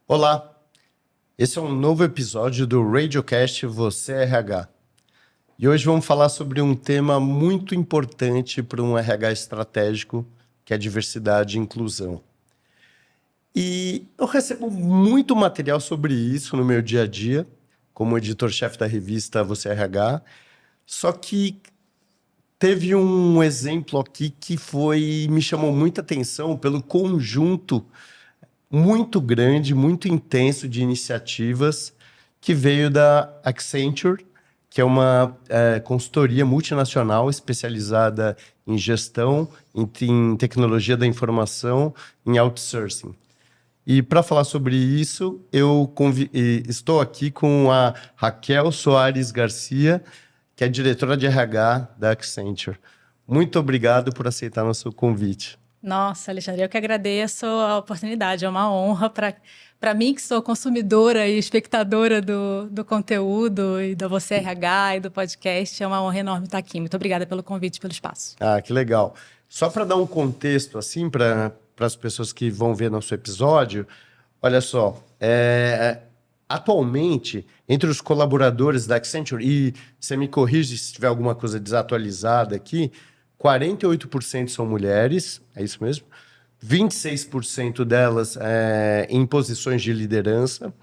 Olá, esse é um novo episódio do Radiocast Você RH. E hoje vamos falar sobre um tema muito importante para um RH estratégico, que é a diversidade e inclusão. E eu recebo muito material sobre isso no meu dia a dia, como editor-chefe da revista Você RH, só que teve um exemplo aqui que me chamou muita atenção pelo conjunto muito grande, muito intenso de iniciativas que veio da Accenture, que é uma consultoria multinacional especializada em gestão, em tecnologia da informação, em outsourcing. E para falar sobre isso, estou aqui com a Raquel Soares Garcia, que é diretora de RH da Accenture. Muito obrigado por aceitar nosso convite. Nossa, Alexandre, eu que agradeço a oportunidade. É uma honra para mim, que sou consumidora e espectadora do conteúdo e da Você RH e do podcast. É uma honra enorme estar aqui. Muito obrigada pelo convite e pelo espaço. Ah, que legal. Só para dar um contexto, assim, para as pessoas que vão ver nosso episódio, olha só, atualmente, entre os colaboradores da Accenture, e você me corrige se tiver alguma coisa desatualizada aqui, 48% são mulheres, é isso mesmo? 26% delas em posições de liderança,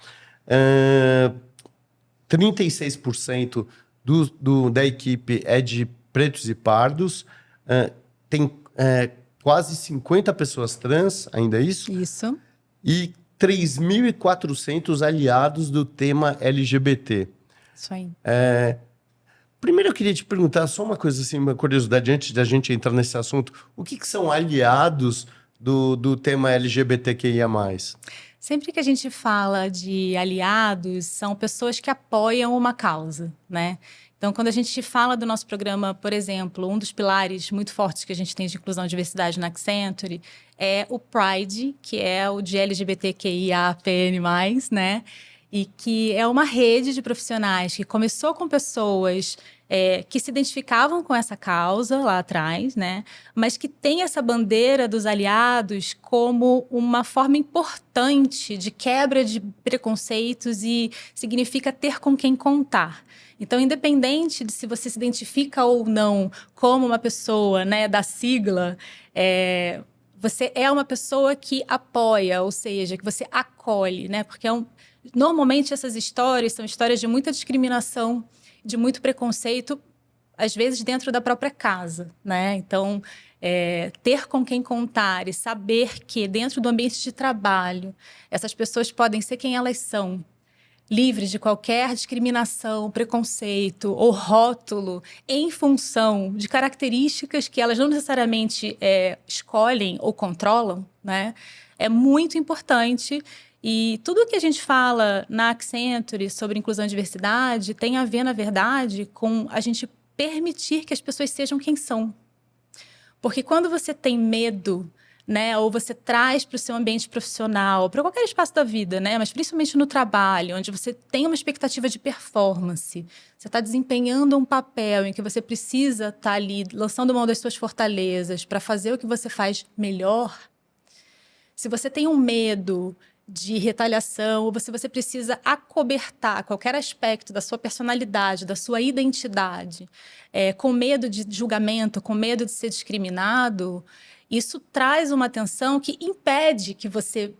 36% da equipe é de pretos e pardos, tem quase 50 pessoas trans, ainda é isso? Isso. E 3.400 aliados do tema LGBT. Isso aí. Primeiro eu queria te perguntar só uma coisa, assim, uma curiosidade, antes da gente entrar nesse assunto. O que são aliados do tema LGBTQIA+. Sempre que a gente fala de aliados, são pessoas que apoiam uma causa, né? Então, quando a gente fala do nosso programa, por exemplo, um dos pilares muito fortes que a gente tem de inclusão e diversidade na Accenture é o Pride, que é o de LGBTQIAPN+, né? E que é uma rede de profissionais que começou com pessoas que se identificavam com essa causa lá atrás, né? Mas que tem essa bandeira dos aliados como uma forma importante de quebra de preconceitos e significa ter com quem contar. Então, independente de se você se identifica ou não como uma pessoa, né, da sigla, você é uma pessoa que apoia, ou seja, que você acolhe, né? Porque normalmente essas histórias são histórias de muita discriminação, de muito preconceito, às vezes dentro da própria casa, né? Então, ter com quem contar e saber que dentro do ambiente de trabalho, essas pessoas podem ser quem elas são, livres de qualquer discriminação, preconceito ou rótulo em função de características que elas não necessariamente escolhem ou controlam, né? É muito importante. E tudo que a gente fala na Accenture sobre inclusão e diversidade tem a ver, na verdade, com a gente permitir que as pessoas sejam quem são. Porque quando você tem medo, né, ou você traz para o seu ambiente profissional, para qualquer espaço da vida, né, mas principalmente no trabalho, onde você tem uma expectativa de performance, você está desempenhando um papel em que você precisa estar ali lançando mão das suas fortalezas para fazer o que você faz melhor. Se você tem um medo de retaliação, ou se você precisa acobertar qualquer aspecto da sua personalidade, da sua identidade, com medo de julgamento, com medo de ser discriminado, isso traz uma tensão que impede que você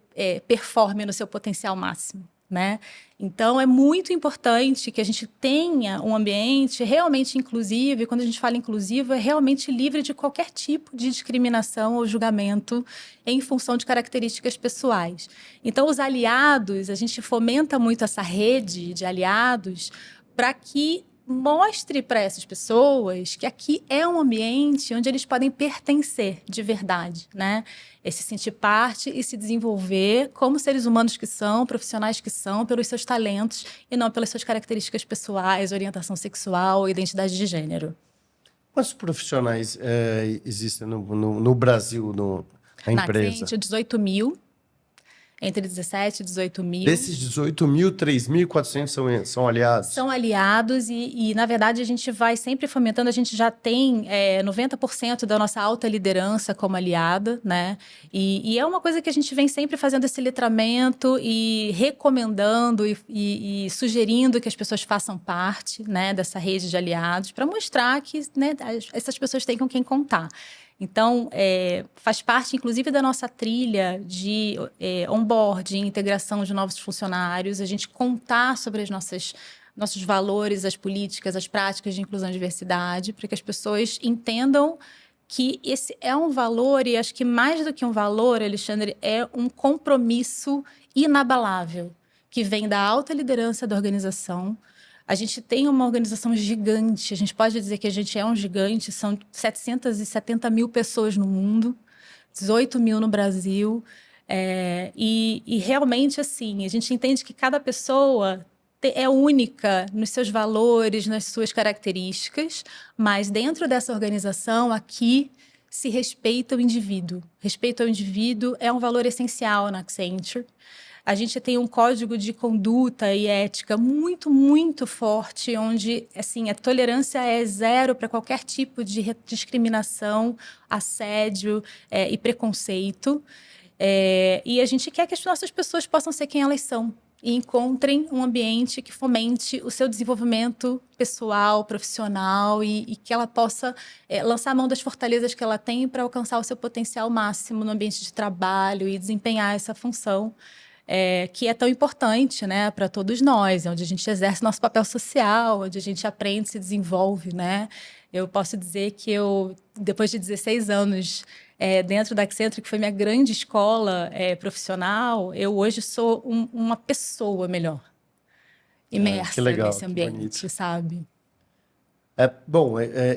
performe no seu potencial máximo, né? Então, é muito importante que a gente tenha um ambiente realmente inclusivo, e quando a gente fala inclusivo, é realmente livre de qualquer tipo de discriminação ou julgamento em função de características pessoais. Então, os aliados, a gente fomenta muito essa rede de aliados para que mostre para essas pessoas que aqui é um ambiente onde eles podem pertencer de verdade, né? Se sentir parte e se desenvolver como seres humanos que são, profissionais que são, pelos seus talentos e não pelas suas características pessoais, orientação sexual ou identidade de gênero. Quantos profissionais existem no Brasil, na empresa? Na Accenture, 18 mil. entre 17 e 18 mil. Desses 18 mil, 3.400 são aliados? São aliados na verdade, a gente vai sempre fomentando. A gente já tem 90% da nossa alta liderança como aliada, né? E é uma coisa que a gente vem sempre fazendo esse letramento e recomendando e sugerindo que as pessoas façam parte, né, dessa rede de aliados para mostrar que, né, essas pessoas têm com quem contar. Então, faz parte, inclusive, da nossa trilha de onboarding, integração de novos funcionários, a gente contar sobre nossos valores, as políticas, as práticas de inclusão e diversidade, para que as pessoas entendam que esse é um valor, e acho que mais do que um valor, Alexandre, é um compromisso inabalável, que vem da alta liderança da organização. A gente tem uma organização gigante, a gente pode dizer que a gente é um gigante, são 770 mil pessoas no mundo, 18 mil no Brasil, e realmente, assim, a gente entende que cada pessoa é única nos seus valores, nas suas características, mas dentro dessa organização, aqui, se respeita o indivíduo. Respeito ao indivíduo é um valor essencial na Accenture. A gente tem um código de conduta e ética muito, muito forte, onde assim, a tolerância é zero para qualquer tipo de discriminação, assédio e preconceito. E a gente quer que as nossas pessoas possam ser quem elas são e encontrem um ambiente que fomente o seu desenvolvimento pessoal, profissional e que ela possa lançar a mão das fortalezas que ela tem para alcançar o seu potencial máximo no ambiente de trabalho e desempenhar essa função. Que é tão importante, né, para todos nós, onde a gente exerce nosso papel social, onde a gente aprende, se desenvolve, né? Eu posso dizer que eu, depois de 16 anos dentro da Accenture, que foi minha grande escola profissional, eu hoje sou uma pessoa melhor, imersa nesse ambiente, sabe? Bom,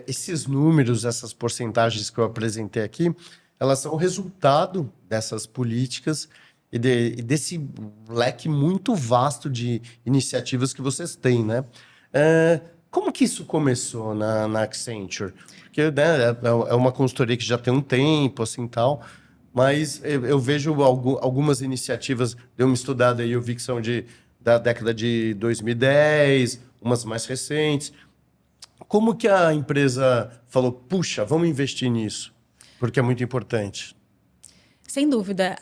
esses números, essas porcentagens que eu apresentei aqui, elas são o resultado dessas políticas e desse leque muito vasto de iniciativas que vocês têm, né? Como que isso começou na Accenture? Porque, né, é uma consultoria que já tem um tempo, assim, tal, mas eu vejo algumas iniciativas, dei uma estudada aí, eu vi que são da década de 2010, umas mais recentes. Como que a empresa falou, puxa, vamos investir nisso? Porque é muito importante. Sem dúvida.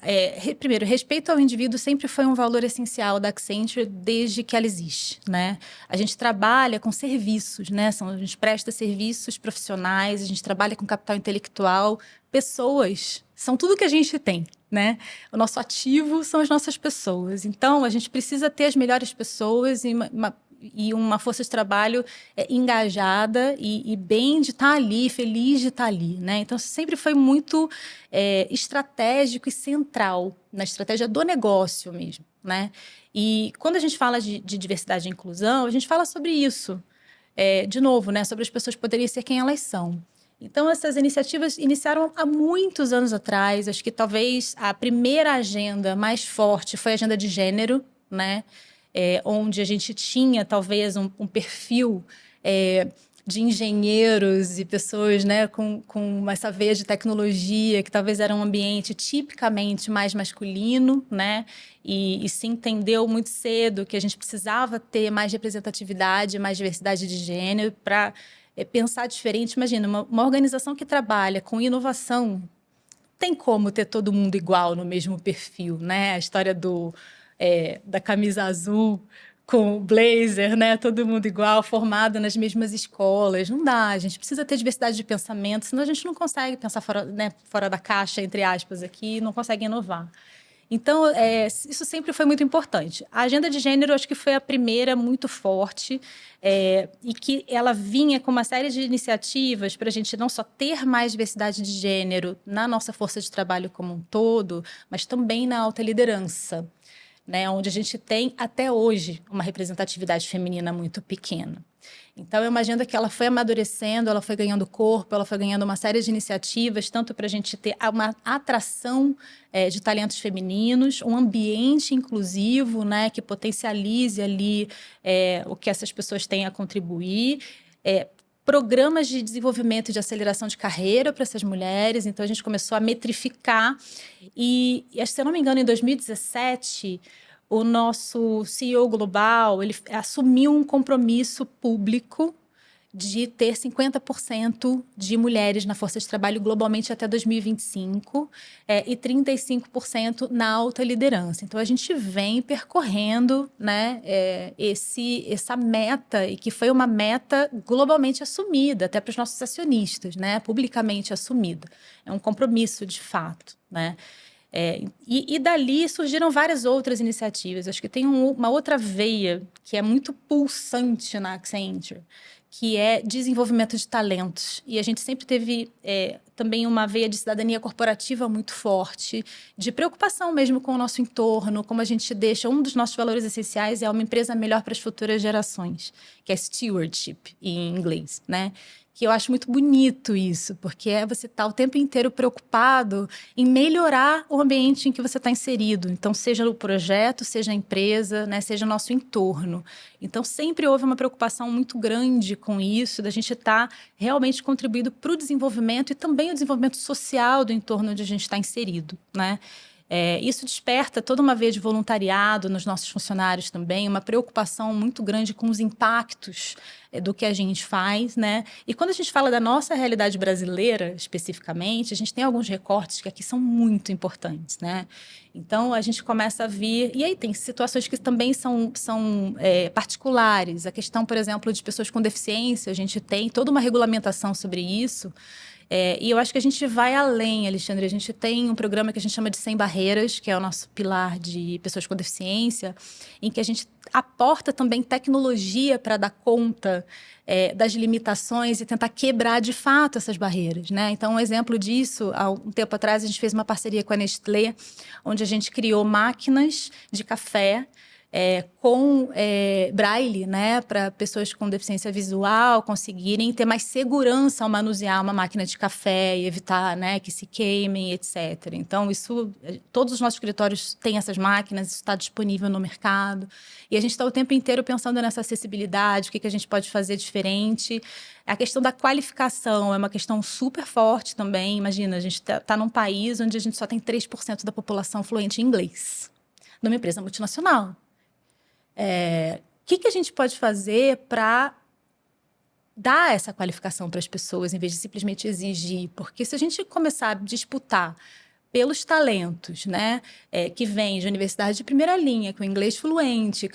Primeiro, respeito ao indivíduo sempre foi um valor essencial da Accenture desde que ela existe, né? A gente trabalha com serviços, né? A gente presta serviços profissionais, a gente trabalha com capital intelectual, pessoas são tudo que a gente tem, né? O nosso ativo são as nossas pessoas. Então, a gente precisa ter as melhores pessoas e uma força de trabalho engajada e bem de estar ali, feliz de estar ali, né? Então, sempre foi muito estratégico e central na estratégia do negócio mesmo, né? E quando a gente fala de diversidade e inclusão, a gente fala sobre isso. De novo, né? Sobre as pessoas poderem ser quem elas são. Então, essas iniciativas iniciaram há muitos anos atrás. Acho que talvez a primeira agenda mais forte foi a agenda de gênero, né? Onde a gente tinha talvez um perfil de engenheiros e pessoas, né, com essa veia de tecnologia, que talvez era um ambiente tipicamente mais masculino, né, e se entendeu muito cedo que a gente precisava ter mais representatividade, mais diversidade de gênero para pensar diferente. Imagina, uma organização que trabalha com inovação, não tem como ter todo mundo igual no mesmo perfil, né? A história da camisa azul com o blazer, né? Todo mundo igual, formado nas mesmas escolas. Não dá, a gente precisa ter diversidade de pensamento, senão a gente não consegue pensar fora da caixa, entre aspas, aqui, não consegue inovar. Então, isso sempre foi muito importante. A agenda de gênero, acho que foi a primeira muito forte e que ela vinha com uma série de iniciativas para a gente não só ter mais diversidade de gênero na nossa força de trabalho como um todo, mas também na alta liderança, né, onde a gente tem, até hoje, uma representatividade feminina muito pequena. Então, é uma agenda que ela foi amadurecendo, ela foi ganhando corpo, ela foi ganhando uma série de iniciativas, tanto para a gente ter uma atração de talentos femininos, um ambiente inclusivo, né, que potencialize ali o que essas pessoas têm a contribuir, programas de desenvolvimento e de aceleração de carreira para essas mulheres. Então, a gente começou a metrificar. E, se eu não me engano, em 2017, o nosso CEO global, ele assumiu um compromisso público de ter 50% de mulheres na força de trabalho globalmente até 2025 e 35% na alta liderança. Então, a gente vem percorrendo, né, essa meta, e que foi uma meta globalmente assumida, até para os nossos acionistas, né, publicamente assumida. É um compromisso, de fato, né? E dali surgiram várias outras iniciativas. Acho que tem uma outra veia que é muito pulsante na Accenture, que é desenvolvimento de talentos. E a gente sempre teve também uma veia de cidadania corporativa muito forte, de preocupação mesmo com o nosso entorno, como a gente deixa... Um dos nossos valores essenciais é uma empresa melhor para as futuras gerações, que é stewardship em inglês, né? Que eu acho muito bonito isso, porque você estar o tempo inteiro preocupado em melhorar o ambiente em que você está inserido. Então, seja o projeto, seja a empresa, né, seja o nosso entorno. Então, sempre houve uma preocupação muito grande com isso, da gente estar realmente contribuindo para o desenvolvimento e também o desenvolvimento social do entorno onde a gente está inserido, né? Isso desperta toda uma veia de voluntariado nos nossos funcionários também, uma preocupação muito grande com os impactos do que a gente faz, né? E quando a gente fala da nossa realidade brasileira, especificamente, a gente tem alguns recortes que aqui são muito importantes, né? Então, a gente começa a vir... E aí tem situações que também são particulares. A questão, por exemplo, de pessoas com deficiência, a gente tem toda uma regulamentação sobre isso. E eu acho que a gente vai além, Alexandre. A gente tem um programa que a gente chama de Sem Barreiras, que é o nosso pilar de pessoas com deficiência, em que a gente aporta também tecnologia para dar conta das limitações e tentar quebrar de fato essas barreiras, né? Então, um exemplo disso, há um tempo atrás, a gente fez uma parceria com a Nestlé, onde a gente criou máquinas de café com braille, né, para pessoas com deficiência visual conseguirem ter mais segurança ao manusear uma máquina de café e evitar, né, que se queimem, etc. Então, todos os nossos escritórios têm essas máquinas, isso está disponível no mercado. E a gente está o tempo inteiro pensando nessa acessibilidade, o que a gente pode fazer diferente. A questão da qualificação é uma questão super forte também. Imagina, a gente está num país onde a gente só tem 3% da população fluente em inglês, numa empresa multinacional. O que a gente pode fazer para dar essa qualificação para as pessoas, em vez de simplesmente exigir? Porque se a gente começar a disputar pelos talentos, né, que vêm de universidade de primeira linha, com inglês fluente,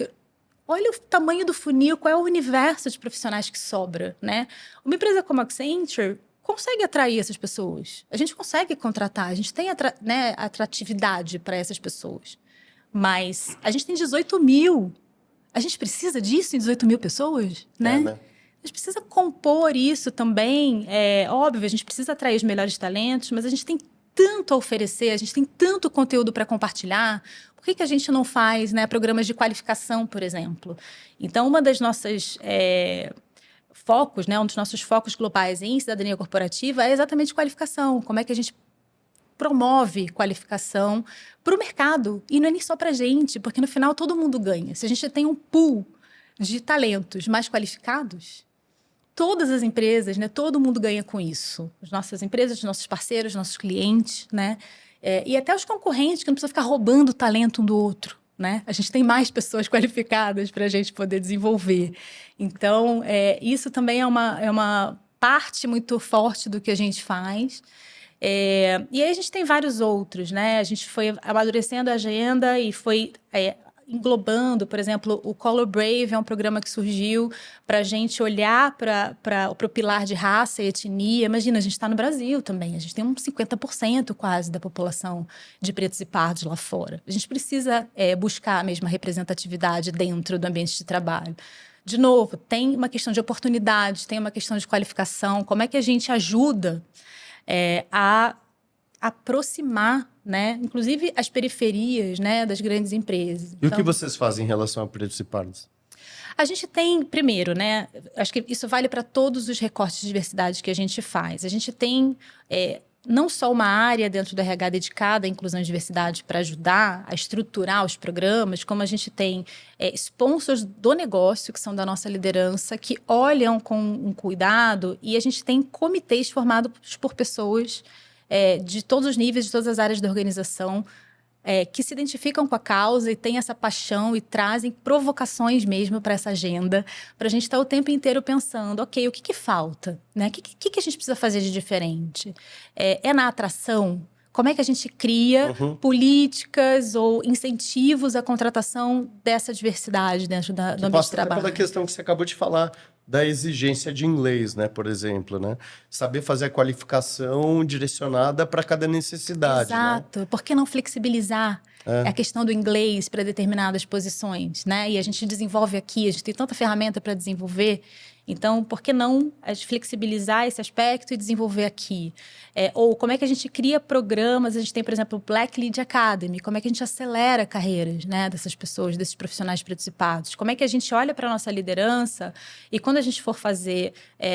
olha o tamanho do funil, qual é o universo de profissionais que sobra, né? Uma empresa como a Accenture consegue atrair essas pessoas. A gente consegue contratar, a gente tem atratividade para essas pessoas. Mas a gente tem 18 mil. A gente precisa disso em 18 mil pessoas, né? né? A gente precisa compor isso também. Óbvio, a gente precisa atrair os melhores talentos, mas a gente tem tanto a oferecer, a gente tem tanto conteúdo para compartilhar. Por que a gente não faz, né, programas de qualificação, por exemplo? Então, uma das nossas focos, né, um dos nossos focos globais em cidadania corporativa é exatamente qualificação. Como é que a gente promove qualificação para o mercado, e não é nem só para a gente, porque no final todo mundo ganha. Se a gente tem um pool de talentos mais qualificados, todas as empresas, né, todo mundo ganha com isso. As nossas empresas, os nossos parceiros, os nossos clientes, né, e até os concorrentes, que não precisam ficar roubando o talento um do outro, né? A gente tem mais pessoas qualificadas para a gente poder desenvolver. Então, isso também é uma parte muito forte do que a gente faz. E aí a gente tem vários outros, né? A gente foi amadurecendo a agenda e foi englobando, por exemplo, o Color Brave é um programa que surgiu para a gente olhar para o pilar de raça e etnia. Imagina, a gente está no Brasil também, a gente tem uns 50% quase da população de pretos e pardos lá fora. A gente precisa buscar a mesma representatividade dentro do ambiente de trabalho. De novo, tem uma questão de oportunidade, tem uma questão de qualificação. Como é que a gente ajuda a aproximar, né, inclusive as periferias, né, das grandes empresas? E o que vocês fazem em relação a pretos e pardos? A gente tem, primeiro, né, acho que isso vale para todos os recortes de diversidade que a gente faz. A gente tem não só uma área dentro do RH dedicada à inclusão e diversidade para ajudar a estruturar os programas, como a gente tem sponsors do negócio, que são da nossa liderança, que olham com um cuidado, e a gente tem comitês formados por pessoas de todos os níveis, de todas as áreas da organização, que se identificam com a causa e têm essa paixão e trazem provocações mesmo para essa agenda, para a gente estar o tempo inteiro pensando, ok, o que falta? Né? O que a gente precisa fazer de diferente? É na atração? Como é que a gente cria políticas ou incentivos à contratação dessa diversidade dentro do ambiente de trabalho? Pela questão que você acabou de falar, da exigência de inglês, né, por exemplo, né? Saber fazer a qualificação direcionada para cada necessidade. Exato. Né? Por que não flexibilizar a questão do inglês para determinadas posições, né? E a gente desenvolve aqui, a gente tem tanta ferramenta para desenvolver. Então, por que não flexibilizar esse aspecto e desenvolver aqui? Ou como é que a gente cria programas? A gente tem, por exemplo, o Black Lead Academy. Como é que a gente acelera carreiras, né, dessas pessoas, desses profissionais participados? Como é que a gente olha para a nossa liderança e quando a gente for fazer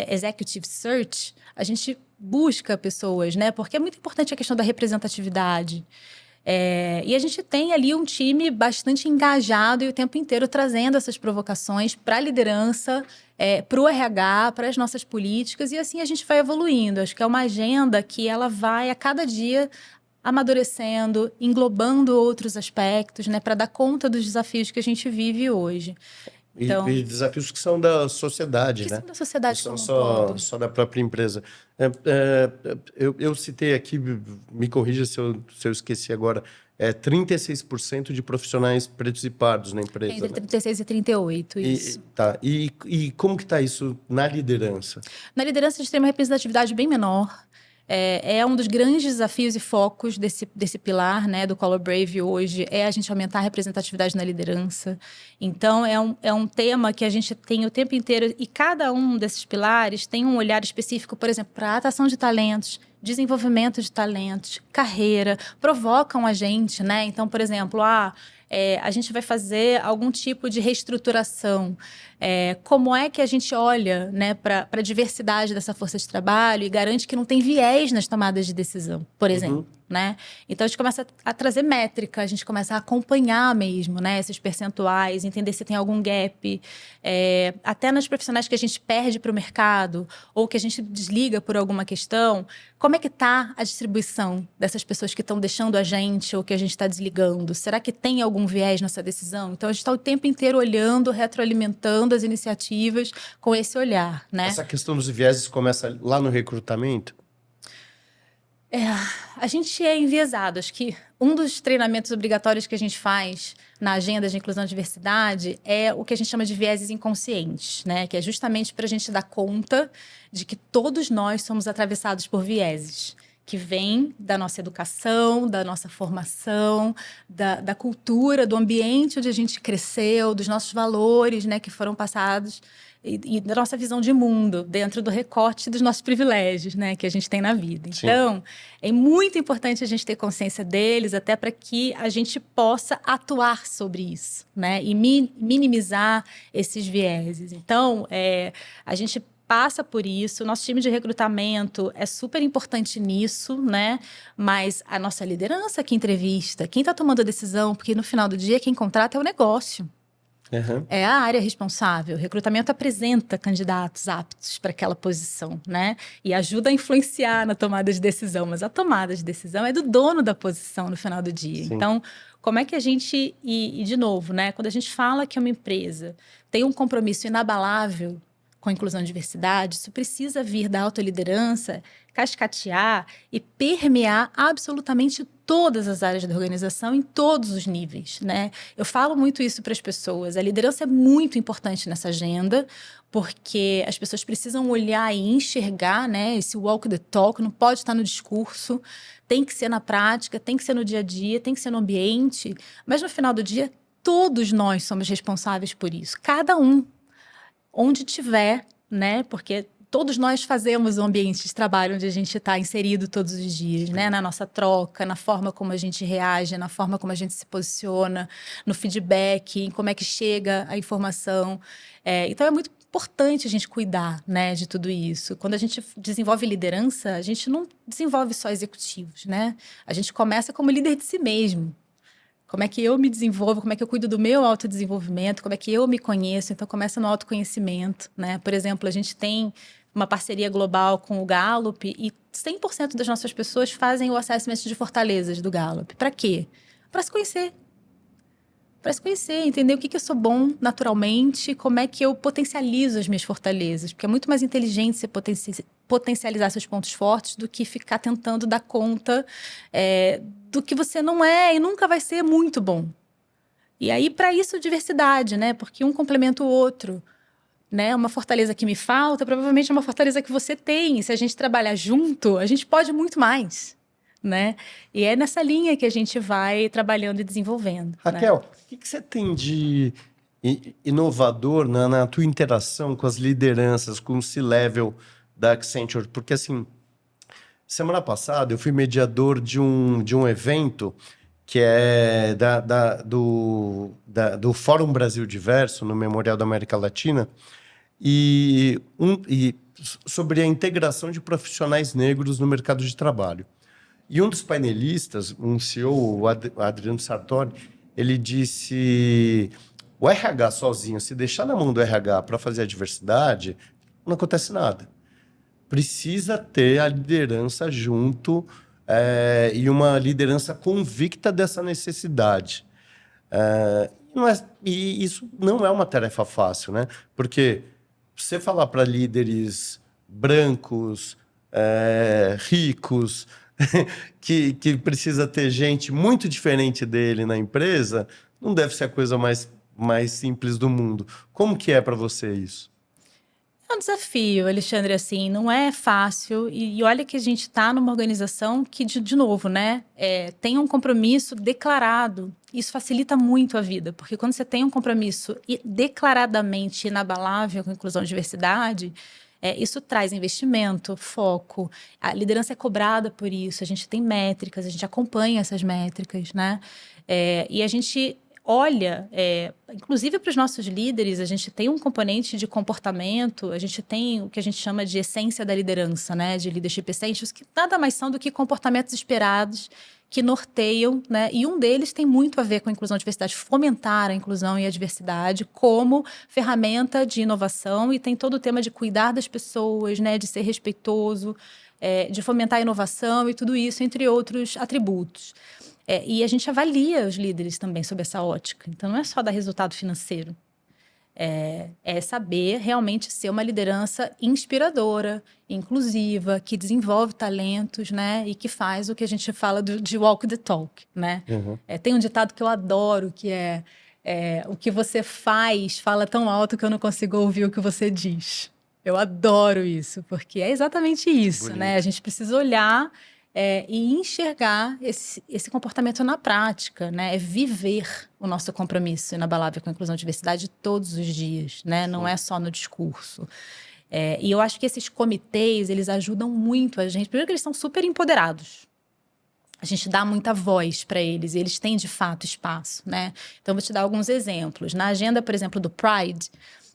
executive search, a gente busca pessoas, né? Porque é muito importante a questão da representatividade. E a gente tem ali um time bastante engajado e o tempo inteiro trazendo essas provocações para a liderança, para o RH, para as nossas políticas, e assim a gente vai evoluindo. Acho que é uma agenda que ela vai a cada dia amadurecendo, englobando outros aspectos, né, para dar conta dos desafios que a gente vive hoje. Então, e desafios que são da sociedade, né? São da sociedade não como são um todo. só da própria empresa. Eu citei aqui, me corrija se eu esqueci agora, 36% de profissionais pretos e pardos na empresa. Entre 36 e 38, isso. E como que está isso na liderança? Na liderança, a gente tem uma representatividade bem menor. É um dos grandes desafios e focos desse pilar, né, do Color Brave hoje, a gente aumentar a representatividade na liderança. Então, é um tema que a gente tem o tempo inteiro, e cada um desses pilares tem um olhar específico, por exemplo, para a atração de talentos, desenvolvimento de talentos, carreira, provocam a gente, né? Então, por exemplo, a gente vai fazer algum tipo de reestruturação. Como é que a gente olha, né, para a diversidade dessa força de trabalho e garante que não tem viés nas tomadas de decisão, por exemplo. Né? Então, a gente começa a trazer métrica, a gente começa a acompanhar mesmo, né, esses percentuais, entender se tem algum gap. Até nas profissionais que a gente perde para o mercado ou que a gente desliga por alguma questão, como é que está a distribuição dessas pessoas que estão deixando a gente ou que a gente está desligando? Será que tem algum viés nessa decisão? Então, a gente está o tempo inteiro olhando, retroalimentando as iniciativas com esse olhar. Né? Essa questão dos vieses começa lá no recrutamento? A gente é enviesado. Acho que um dos treinamentos obrigatórios que a gente faz na agenda de inclusão e diversidade é o que a gente chama de vieses inconscientes, né? Que é justamente para a gente dar conta de que todos nós somos atravessados por vieses que vêm da nossa educação, da nossa formação, da cultura, do ambiente onde a gente cresceu, dos nossos valores, né, que foram passados e da nossa visão de mundo, dentro do recorte dos nossos privilégios, né, que a gente tem na vida. Sim. Então, é muito importante a gente ter consciência deles, até para que a gente possa atuar sobre isso, né, e minimizar esses vieses. Então, a gente passa por isso, nosso time de recrutamento é super importante nisso, né? Mas a nossa liderança que entrevista, quem está tomando a decisão, porque no final do dia quem contrata é o negócio. É a área responsável. O recrutamento apresenta candidatos aptos para aquela posição, né? E ajuda a influenciar na tomada de decisão, mas a tomada de decisão é do dono da posição no final do dia. Sim. Então, como é que a gente... E de novo, né? Quando a gente fala que uma empresa tem um compromisso inabalável com a inclusão e diversidade, isso precisa vir da autoliderança, cascatear e permear absolutamente todas as áreas da organização, em todos os níveis, né? Eu falo muito isso para as pessoas. A liderança é muito importante nessa agenda, porque as pessoas precisam olhar e enxergar, né? Esse walk the talk não pode estar no discurso, tem que ser na prática, tem que ser no dia a dia, tem que ser no ambiente, mas no final do dia, todos nós somos responsáveis por isso, cada um. Onde tiver, né? Porque todos nós fazemos um ambiente de trabalho onde a gente está inserido todos os dias, né? Na nossa troca, na forma como a gente reage, na forma como a gente se posiciona, no feedback, em como é que chega a informação. Então, é muito importante a gente cuidar, né, de tudo isso. Quando a gente desenvolve liderança, a gente não desenvolve só executivos, né? A gente começa como líder de si mesmo. Como é que eu me desenvolvo, como é que eu cuido do meu autodesenvolvimento, como é que eu me conheço. Então, começa no autoconhecimento, né? Por exemplo, a gente tem uma parceria global com o Gallup e 100% das nossas pessoas fazem o assessment de fortalezas do Gallup. Para quê? Para se conhecer. Para se conhecer, entender o que eu sou bom naturalmente, como é que eu potencializo as minhas fortalezas. Porque é muito mais inteligente você potencializar seus pontos fortes do que ficar tentando dar conta do que você não é e nunca vai ser muito bom. E aí, para isso, diversidade, né? Porque um complementa o outro. Né? Uma fortaleza que me falta, provavelmente é uma fortaleza que você tem. E se a gente trabalhar junto, a gente pode muito mais. Né? E é nessa linha que a gente vai trabalhando e desenvolvendo. Raquel, né? o que você tem de inovador na tua interação com as lideranças, com o C-Level da Accenture? Porque, assim, semana passada eu fui mediador de um evento que é do Fórum Brasil Diverso, no Memorial da América Latina, e sobre a integração de profissionais negros no mercado de trabalho. E um dos painelistas, um CEO, o Adriano Sartori, ele disse: o RH sozinho, se deixar na mão do RH para fazer a diversidade, não acontece nada. Precisa ter a liderança junto e uma liderança convicta dessa necessidade. E isso não é uma tarefa fácil, né? Porque você falar para líderes brancos, ricos, que precisa ter gente muito diferente dele na empresa, não deve ser a coisa mais simples do mundo. Como que é para você isso? É um desafio, Alexandre, assim, não é fácil. E olha que a gente está numa organização que, de novo, né, tem um compromisso declarado. Isso facilita muito a vida, porque quando você tem um compromisso declaradamente inabalável com a inclusão e diversidade, isso traz investimento, foco. A liderança é cobrada por isso. A gente tem métricas, a gente acompanha essas métricas, né? E a gente olha, inclusive para os nossos líderes, a gente tem um componente de comportamento, a gente tem o que a gente chama de essência da liderança, né? De leadership essentials, que nada mais são do que comportamentos esperados que norteiam, né? E um deles tem muito a ver com a inclusão e diversidade, fomentar a inclusão e a diversidade como ferramenta de inovação, e tem todo o tema de cuidar das pessoas, né? De ser respeitoso, de fomentar a inovação e tudo isso, entre outros atributos. E a gente avalia os líderes também sob essa ótica. Então, não é só dar resultado financeiro. É saber realmente ser uma liderança inspiradora, inclusiva, que desenvolve talentos, né? E que faz o que a gente fala de walk the talk, né? Uhum. Tem um ditado que eu adoro, que o que você fala tão alto que eu não consigo ouvir o que você diz. Eu adoro isso, porque é exatamente isso, Bonito. né? A gente precisa olhar e enxergar esse comportamento na prática, né? É viver o nosso compromisso inabalável com a inclusão e diversidade todos os dias, né? Não é só no discurso. E eu acho que esses comitês, eles ajudam muito a gente. Primeiro que eles são super empoderados. A gente dá muita voz para eles e eles têm, de fato, espaço, né? Então, vou te dar alguns exemplos. Na agenda, por exemplo, do Pride,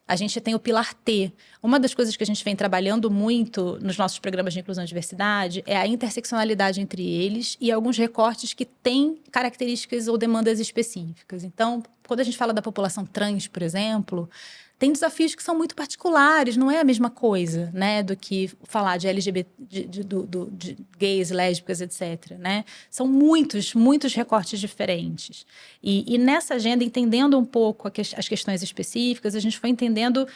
a gente tem o pilar T. Uma das coisas que a gente vem trabalhando muito nos nossos programas de inclusão e diversidade é a interseccionalidade entre eles e alguns recortes que têm características ou demandas específicas. Então, quando a gente fala da população trans, por exemplo, tem desafios que são muito particulares, não é a mesma coisa, né, do que falar de LGBT, de gays, lésbicas, etc., né? São muitos recortes diferentes. E nessa agenda, entendendo um pouco as questões específicas, a gente foi entendendo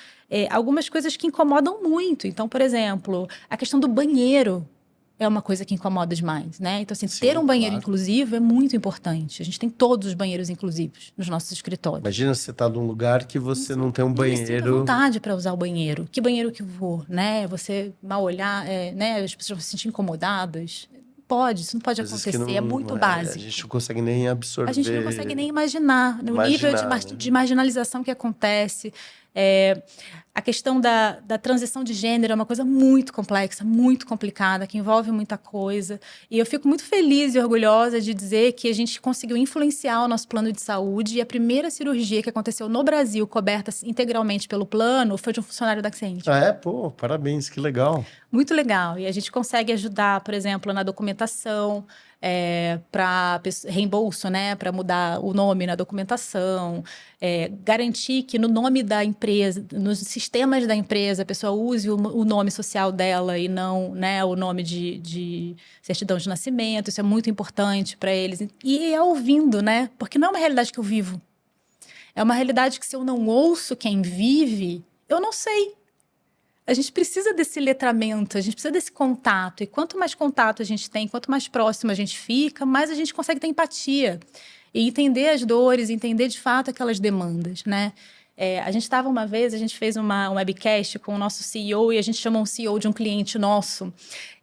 algumas coisas que incomodam muito. Então, por exemplo, a questão do banheiro é uma coisa que incomoda demais, né? Então, assim, ter um banheiro inclusivo é muito importante. A gente tem todos os banheiros inclusivos nos nossos escritórios. Imagina você estar num lugar que você não tem um banheiro. Não sinto vontade para usar o banheiro. Que banheiro que eu vou, né? Você mal olhar, né? As pessoas vão se sentir incomodadas. Isso não pode acontecer, é muito básico. A gente não consegue nem absorver. A gente não consegue nem imaginar o nível de marginalização que acontece. A questão da transição de gênero é uma coisa muito complexa, muito complicada, que envolve muita coisa. E eu fico muito feliz e orgulhosa de dizer que a gente conseguiu influenciar o nosso plano de saúde. E a primeira cirurgia que aconteceu no Brasil, coberta integralmente pelo plano, foi de um funcionário da Accenture. Pô, parabéns, que legal. Muito legal. E a gente consegue ajudar, por exemplo, na documentação, para reembolso, né? Para mudar o nome na documentação, garantir que no nome da empresa, nos sistemas da empresa, a pessoa use o nome social dela e não, né, o nome de certidão de nascimento. Isso é muito importante para eles. E é ouvindo, né? Porque não é uma realidade que eu vivo. É uma realidade que, se eu não ouço quem vive, eu não sei. A gente precisa desse letramento, a gente precisa desse contato. E quanto mais contato a gente tem, quanto mais próximo a gente fica, mais a gente consegue ter empatia. E entender as dores, entender de fato aquelas demandas, né? A gente estava uma vez, a gente fez uma webcast com o nosso CEO e a gente chamou um CEO de um cliente nosso.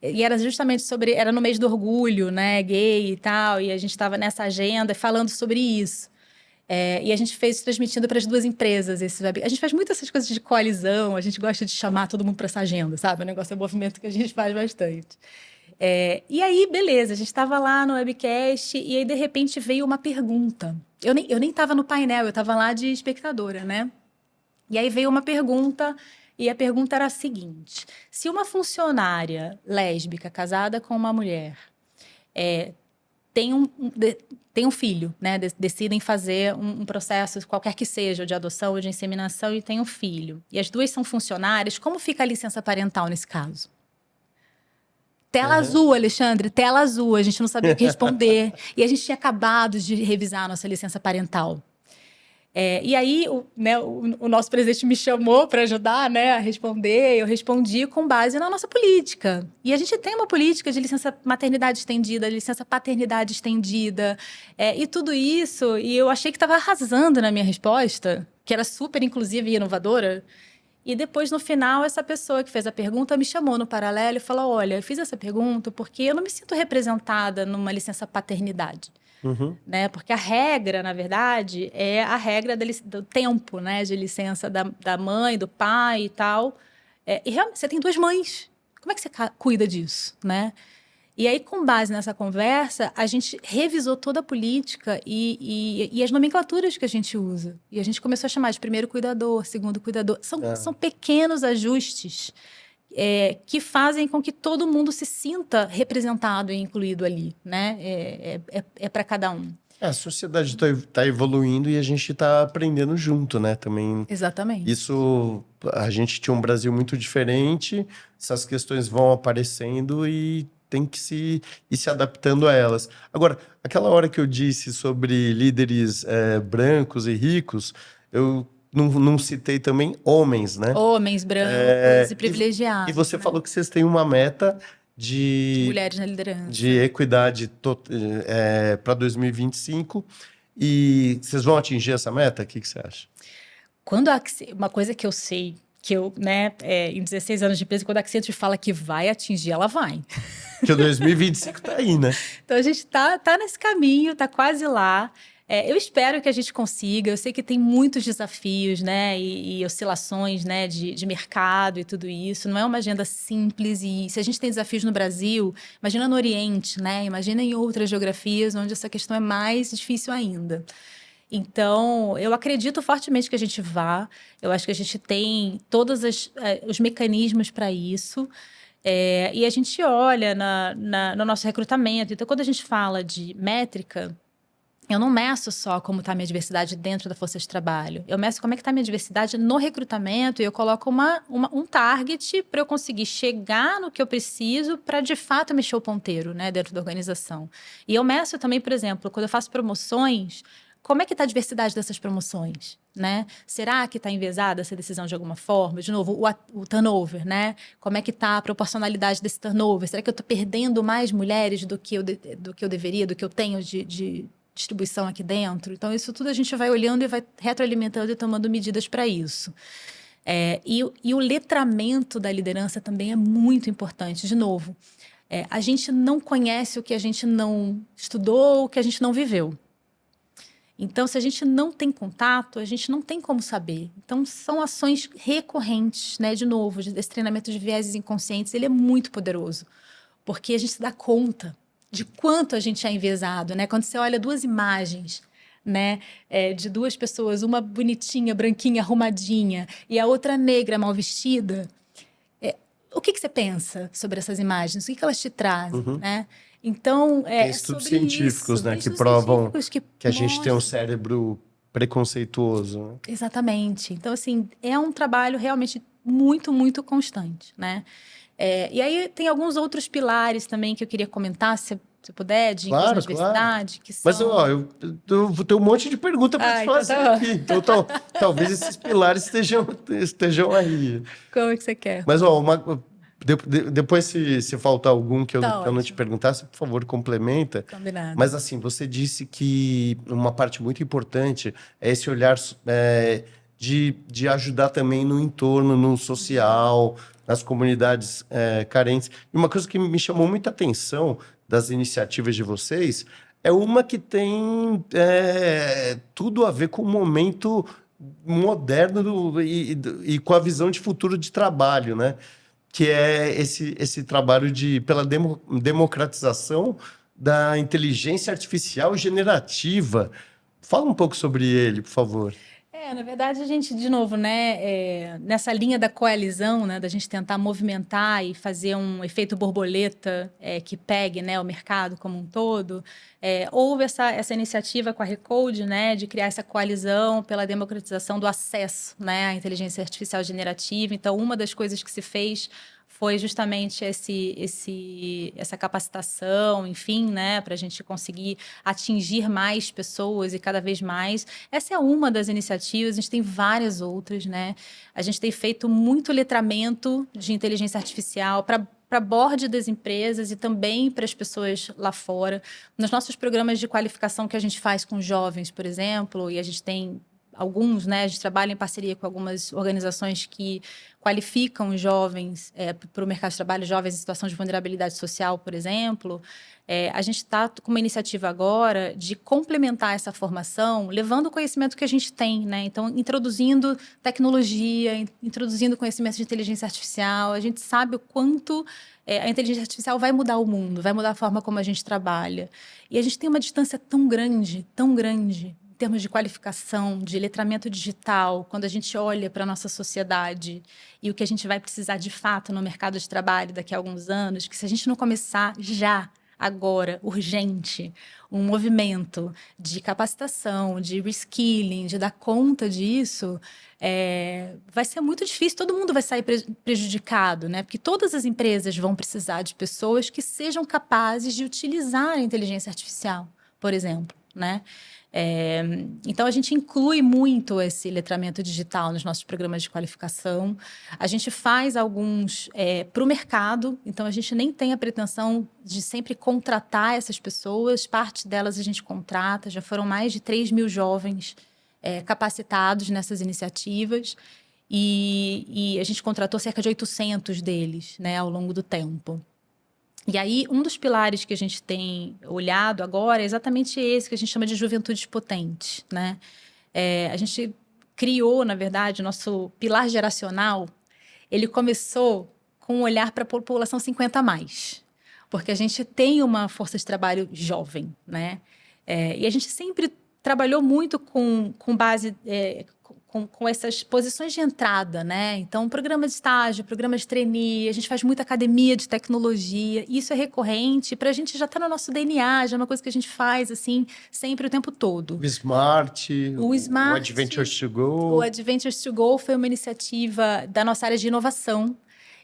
E era justamente era no mês do orgulho, né? Gay e tal. E a gente estava nessa agenda falando sobre isso. E a gente fez transmitindo para as duas empresas esse web. A gente faz muitas essas coisas de coalizão, a gente gosta de chamar todo mundo para essa agenda, sabe? O negócio é um movimento que a gente faz bastante. E aí, beleza, a gente estava lá no webcast e aí, de repente, veio uma pergunta. Eu nem estava no painel, eu estava lá de espectadora, né? E aí veio uma pergunta, e a pergunta era a seguinte: se uma funcionária lésbica casada com uma mulher tem um filho, né? Decidem fazer um processo, qualquer que seja, de adoção ou de inseminação, e tem um filho. E as duas são funcionárias, como fica a licença parental nesse caso? Tela azul, Alexandre, tela azul. A gente não sabia o que responder. E a gente tinha acabado de revisar a nossa licença parental. E aí, o nosso presidente me chamou para ajudar, né, a responder. Eu respondi com base na nossa política. E a gente tem uma política de licença maternidade estendida, licença paternidade estendida, e tudo isso. E eu achei que estava arrasando na minha resposta, que era super inclusiva e inovadora. E depois, no final, essa pessoa que fez a pergunta me chamou no paralelo e falou: olha, eu fiz essa pergunta porque eu não me sinto representada numa licença paternidade. Né? Porque a regra, na verdade, é a regra do tempo, né? De licença da mãe, do pai e tal. E realmente, você tem duas mães. Como é que você cuida disso, né? E aí, com base nessa conversa, a gente revisou toda a política e as nomenclaturas que a gente usa. E a gente começou a chamar de primeiro cuidador, segundo cuidador. São pequenos ajustes que fazem com que todo mundo se sinta representado e incluído ali, né? É para cada um. A sociedade está evoluindo e a gente está aprendendo junto, né? Também. Exatamente. Isso, a gente tinha um Brasil muito diferente, essas questões vão aparecendo e tem que ir se adaptando a elas. Agora, aquela hora que eu disse sobre líderes brancos e ricos, eu não citei também homens, né? Homens brancos e privilegiados. E você falou que vocês têm uma meta de mulheres na liderança, de equidade para 2025. E vocês vão atingir essa meta? O que você acha? Uma coisa que eu sei, que eu, né, em 16 anos de empresa, quando a Accenture fala que vai atingir, ela vai. Que o 2025 tá aí, né? Então, a gente tá nesse caminho, tá quase lá. Eu espero que a gente consiga. Eu sei que tem muitos desafios, né, e oscilações, né, de mercado e tudo isso. Não é uma agenda simples. E se a gente tem desafios no Brasil, imagina no Oriente, né? Imagina em outras geografias onde essa questão é mais difícil ainda. Então, eu acredito fortemente que a gente vá. Eu acho que a gente tem todos os mecanismos para isso. E a gente olha no nosso recrutamento. Então, quando a gente fala de métrica, eu não meço só como está a minha diversidade dentro da força de trabalho. Eu meço como é que está a minha diversidade no recrutamento e eu coloco um target para eu conseguir chegar no que eu preciso para, de fato, mexer o ponteiro, né, dentro da organização. E eu meço também, por exemplo, quando eu faço promoções, como é que está a diversidade dessas promoções, né? Será que está enviesada essa decisão de alguma forma? De novo, o turnover, né? Como é que está a proporcionalidade desse turnover? Será que eu estou perdendo mais mulheres do que eu deveria, do que eu tenho de distribuição aqui dentro? Então, isso tudo a gente vai olhando e vai retroalimentando e tomando medidas para isso. E o letramento da liderança também é muito importante. De novo, a gente não conhece o que a gente não estudou, o que a gente não viveu. Então, se a gente não tem contato, a gente não tem como saber. Então, são ações recorrentes, né? De novo, esse treinamento de vieses inconscientes, ele é muito poderoso, porque a gente se dá conta de quanto a gente é enviesado, né? Quando você olha duas imagens, né, de duas pessoas, uma bonitinha, branquinha, arrumadinha, e a outra negra, mal vestida, o que você pensa sobre essas imagens? O que elas te trazem, né? Então, Tem estudos sobre científicos, isso. né, Tem que estudos provam científicos que a gente tem um mostram. cérebro preconceituoso, né? Exatamente. Então, assim, é um trabalho realmente muito, muito constante, né? E aí tem alguns outros pilares também que eu queria comentar, se puder, de inclusão e Claro, claro. diversidade, que Mas são... eu vou ter um monte de pergunta para te Ah, então fazer tá bom. aqui. Então, talvez esses pilares estejam aí. Como é que você quer? Mas, ó, depois, se faltar algum que Tá eu não te ótimo. perguntasse, por favor, complementa. Combinado. Mas, assim, você disse que uma parte muito importante é esse olhar de ajudar também no entorno, no social, nas comunidades carentes. E uma coisa que me chamou muita atenção das iniciativas de vocês é uma que tem tudo a ver com o momento moderno e com a visão de futuro de trabalho, né? Que é esse trabalho pela democratização da inteligência artificial generativa. Fala um pouco sobre ele, por favor. Na verdade, a gente, de novo, né, nessa linha da coalizão, né, da gente tentar movimentar e fazer um efeito borboleta que pegue, né, o mercado como um todo, houve essa iniciativa com a Recode, né, de criar essa coalizão pela democratização do acesso, né, à inteligência artificial generativa. Então, uma das coisas que se fez foi justamente essa capacitação, enfim, né, para a gente conseguir atingir mais pessoas e cada vez mais. Essa é uma das iniciativas, a gente tem várias outras, né? A gente tem feito muito letramento de inteligência artificial para board das empresas e também para as pessoas lá fora. Nos nossos programas de qualificação que a gente faz com jovens, por exemplo, e a gente tem alguns, né? A gente trabalha em parceria com algumas organizações que qualificam jovens para o mercado de trabalho, jovens em situação de vulnerabilidade social, por exemplo. A gente está com uma iniciativa agora de complementar essa formação, levando o conhecimento que a gente tem, né? Então, introduzindo tecnologia, introduzindo conhecimento de inteligência artificial. A gente sabe o quanto a inteligência artificial vai mudar o mundo, vai mudar a forma como a gente trabalha. E a gente tem uma distância tão grande, em termos de qualificação, de letramento digital, quando a gente olha para a nossa sociedade e o que a gente vai precisar de fato no mercado de trabalho daqui a alguns anos, que se a gente não começar já, agora, urgente, um movimento de capacitação, de reskilling, de dar conta disso, vai ser muito difícil, todo mundo vai sair prejudicado, né? Porque todas as empresas vão precisar de pessoas que sejam capazes de utilizar a inteligência artificial, por exemplo, né? Então, a gente inclui muito esse letramento digital nos nossos programas de qualificação. A gente faz alguns para o mercado, então a gente nem tem a pretensão de sempre contratar essas pessoas. Parte delas a gente contrata, já foram mais de 3 mil jovens capacitados nessas iniciativas e a gente contratou cerca de 800 deles, né, ao longo do tempo. E aí, um dos pilares que a gente tem olhado agora é exatamente esse, que a gente chama de juventudes potentes, né? A gente criou, na verdade, o nosso pilar geracional, ele começou com um olhar para a população 50+, porque a gente tem uma força de trabalho jovem, né? E a gente sempre trabalhou muito com base... Com essas posições de entrada, né? Então, programa de estágio, programa de trainee, a gente faz muita academia de tecnologia, isso é recorrente, para a gente já está no nosso DNA, já é uma coisa que a gente faz, assim, sempre, o tempo todo. O Smart, o Adventures to Go. O Adventures to Go foi uma iniciativa da nossa área de inovação,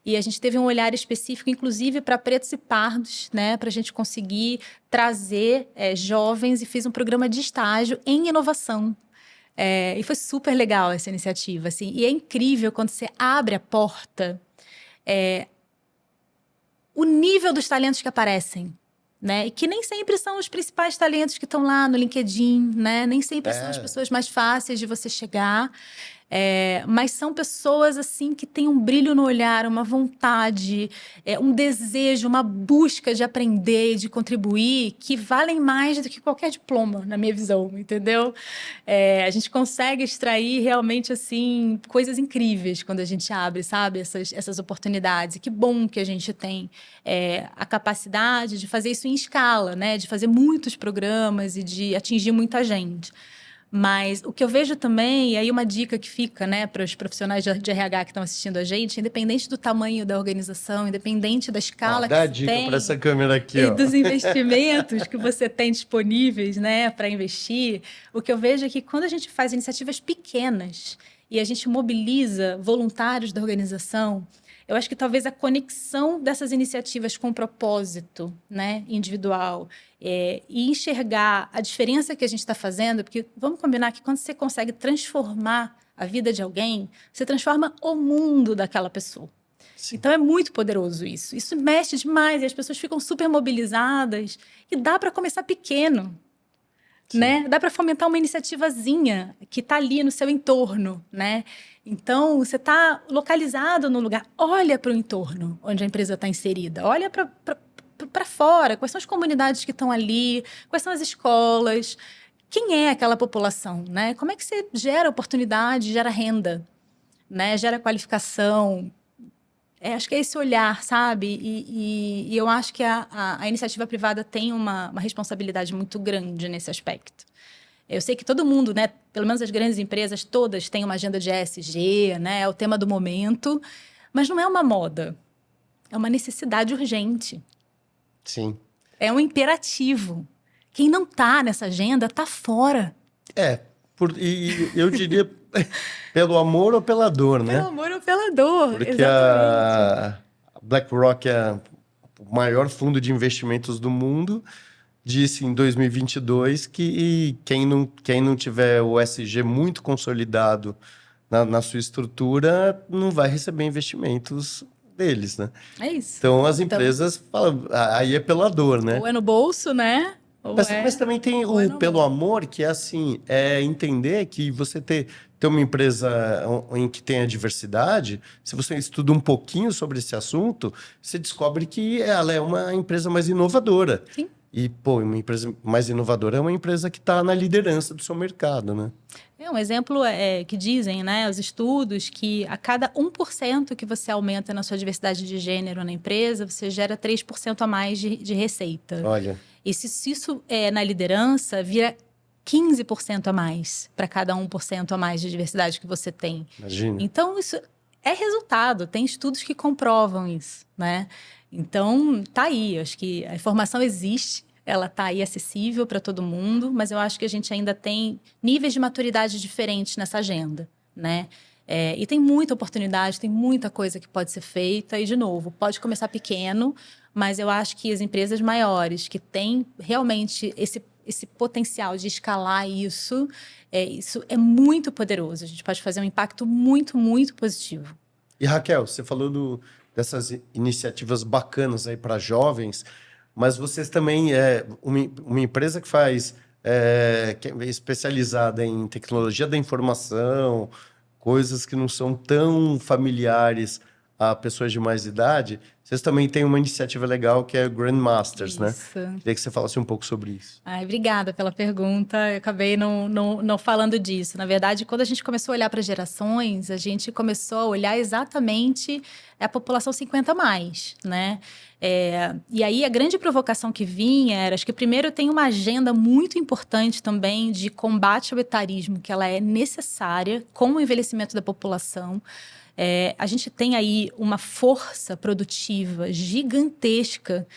e a gente teve um olhar específico, inclusive, para pretos e pardos, né? Para a gente conseguir trazer jovens, e fez um programa de estágio em inovação. E foi super legal essa iniciativa, assim. E é incrível quando você abre a porta, o nível dos talentos que aparecem, né? E que nem sempre são os principais talentos que estão lá no LinkedIn, né? Nem sempre são as pessoas mais fáceis de você chegar. Mas são pessoas assim que têm um brilho no olhar, uma vontade, um desejo, uma busca de aprender, de contribuir, que valem mais do que qualquer diploma, na minha visão, entendeu? A gente consegue extrair realmente assim coisas incríveis quando a gente abre, sabe, essas oportunidades. E que bom que a gente tem a capacidade de fazer isso em escala, né? De fazer muitos programas e de atingir muita gente. Mas o que eu vejo também, e aí uma dica que fica, né, para os profissionais de RH que estão assistindo a gente, independente do tamanho da organização, independente da escala Dá a que você dica tem para essa câmera aqui, e ó. dos investimentos que você tem disponíveis, né, para investir, o que eu vejo é que quando a gente faz iniciativas pequenas e a gente mobiliza voluntários da organização, eu acho que talvez a conexão dessas iniciativas com o propósito, né, individual, e enxergar a diferença que a gente está fazendo, porque vamos combinar que quando você consegue transformar a vida de alguém, você transforma o mundo daquela pessoa. Sim. Então é muito poderoso isso. Isso mexe demais e as pessoas ficam super mobilizadas e dá para começar pequeno. Né? Dá para fomentar uma iniciativazinha que está ali no seu entorno, né? Então, você está localizado no lugar, olha para o entorno onde a empresa está inserida, olha para fora, quais são as comunidades que estão ali, quais são as escolas, quem é aquela população, né? Como é que você gera oportunidade, gera renda, né? Gera qualificação. Acho que é esse olhar, sabe? E eu acho que a iniciativa privada tem uma responsabilidade muito grande nesse aspecto. Eu sei que todo mundo, né, pelo menos as grandes empresas todas têm uma agenda de ESG, né, é o tema do momento, mas não é uma moda, é uma necessidade urgente. Sim. É um imperativo. Quem não está nessa agenda está fora. E eu diria pelo amor ou pela dor, né? Pelo amor ou pela dor, Porque exatamente. a BlackRock é o maior fundo de investimentos do mundo, disse em 2022 que quem não tiver o ESG muito consolidado na sua estrutura não vai receber investimentos deles, né? É isso. Então as empresas falam, aí é pela dor, né? Ou é no bolso, né? Mas também tem o pelo amor, que é assim, é entender que você ter uma empresa em que tenha diversidade, se você estuda um pouquinho sobre esse assunto, você descobre que ela é uma empresa mais inovadora. Sim. E, uma empresa mais inovadora é uma empresa que está na liderança do seu mercado, né? Um exemplo que dizem, né, os estudos, que a cada 1% que você aumenta na sua diversidade de gênero na empresa, você gera 3% a mais de receita. Olha. E se isso na liderança, vira 15% a mais para cada 1% a mais de diversidade que você tem. Imagina. Então, isso é resultado. Tem estudos que comprovam isso, né? Então, tá aí. Acho que a informação existe. Ela está aí acessível para todo mundo, mas eu acho que a gente ainda tem níveis de maturidade diferentes nessa agenda, né? E tem muita oportunidade, tem muita coisa que pode ser feita. E, de novo, pode começar pequeno, mas eu acho que as empresas maiores que têm realmente esse potencial de escalar isso é muito poderoso. A gente pode fazer um impacto muito, muito positivo. E, Raquel, você falou dessas iniciativas bacanas aí para jovens, mas vocês também uma empresa que faz que é especializada em tecnologia da informação, coisas que não são tão familiares a pessoas de mais idade. Vocês também têm uma iniciativa legal que é o Grandmasters, né? Queria que você falasse um pouco sobre isso. Obrigada pela pergunta. Eu acabei não falando disso. Na verdade, quando a gente começou a olhar para gerações, a gente começou a olhar exatamente a população 50+, né? E aí, a grande provocação que vinha era, acho que primeiro tem uma agenda muito importante também de combate ao etarismo, que ela é necessária com o envelhecimento da população. A gente tem aí uma força produtiva gigantesca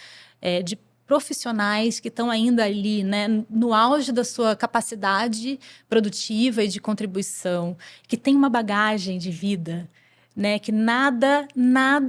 de profissionais que estão ainda ali, né, no auge da sua capacidade produtiva e de contribuição, que tem uma bagagem de vida, né, que nada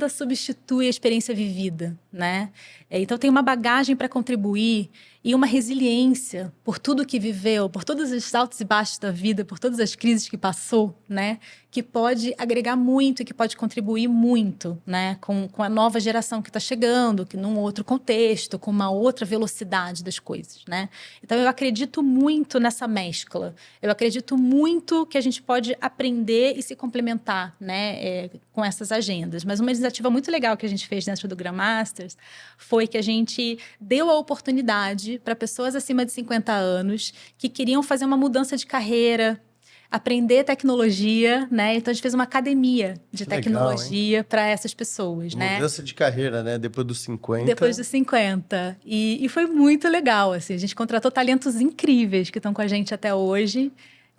substitui a experiência vivida. né? Então tem uma bagagem para contribuir e uma resiliência por tudo que viveu, por todos os altos e baixos da vida, por todas as crises que passou, né? Que pode agregar muito e que pode contribuir muito, né? Com a nova geração que está chegando, que num outro contexto, com uma outra velocidade das coisas, né? Então eu acredito muito nessa mescla. Eu acredito muito que a gente pode aprender e se complementar, né? Com essas agendas. Mas uma iniciativa muito legal que a gente fez dentro do Scrum Masters foi que a gente deu a oportunidade para pessoas acima de 50 anos que queriam fazer uma mudança de carreira, aprender tecnologia, né? Então a gente fez uma academia de tecnologia para essas pessoas, né? Mudança de carreira, né? Depois dos 50. Depois dos 50. E foi muito legal, assim. A gente contratou talentos incríveis que estão com a gente até hoje.